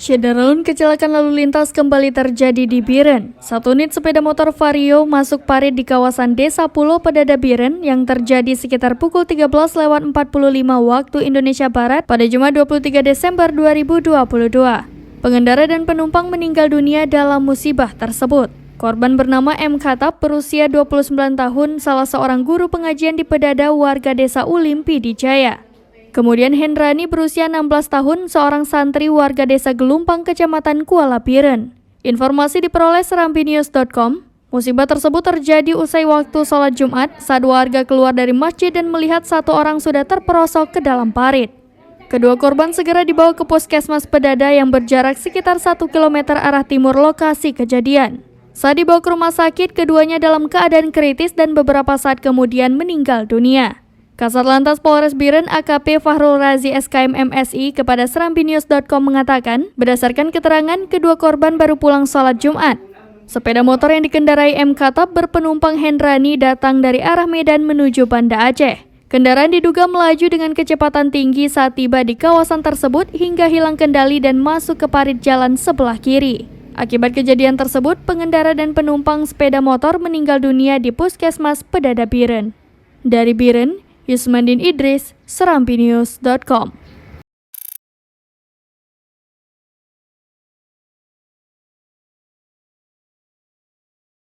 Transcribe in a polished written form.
Syederalun kecelakaan lalu lintas kembali terjadi di Biren. Satu unit sepeda motor Vario masuk parit di kawasan Desa Pulo Pedada Biren yang terjadi sekitar pukul 13.45 waktu Indonesia Barat pada Jumat 23 Desember 2022. Pengendara dan penumpang meninggal dunia dalam musibah tersebut. Korban bernama M. Khattab berusia 29 tahun, salah seorang guru pengajian di Pedada warga Desa Ulim, Pidijaya. Kemudian Hendrani berusia 16 tahun, seorang santri warga Desa Gelumpang, Kecamatan Kuala Biren. Informasi diperoleh serambinews.com. Musibah tersebut terjadi usai waktu sholat Jumat saat warga keluar dari masjid dan melihat satu orang sudah terperosok ke dalam parit. Kedua korban segera dibawa ke Puskesmas Pedada yang berjarak sekitar 1 km arah timur lokasi kejadian. Saat dibawa ke rumah sakit, keduanya dalam keadaan kritis dan beberapa saat kemudian meninggal dunia. Kasatlantas Polres Biren AKP Fahrul Razi SKM MSI kepada serambinews.com mengatakan, berdasarkan keterangan, kedua korban baru pulang sholat Jumat. Sepeda motor yang dikendarai M. Khattab berpenumpang Hendrani datang dari arah Medan menuju Banda Aceh. Kendaraan diduga melaju dengan kecepatan tinggi saat tiba di kawasan tersebut hingga hilang kendali dan masuk ke parit jalan sebelah kiri. Akibat kejadian tersebut, pengendara dan penumpang sepeda motor meninggal dunia di Puskesmas Pedada Biren. Dari Biren, Yusmandin Idris, serambinews.com.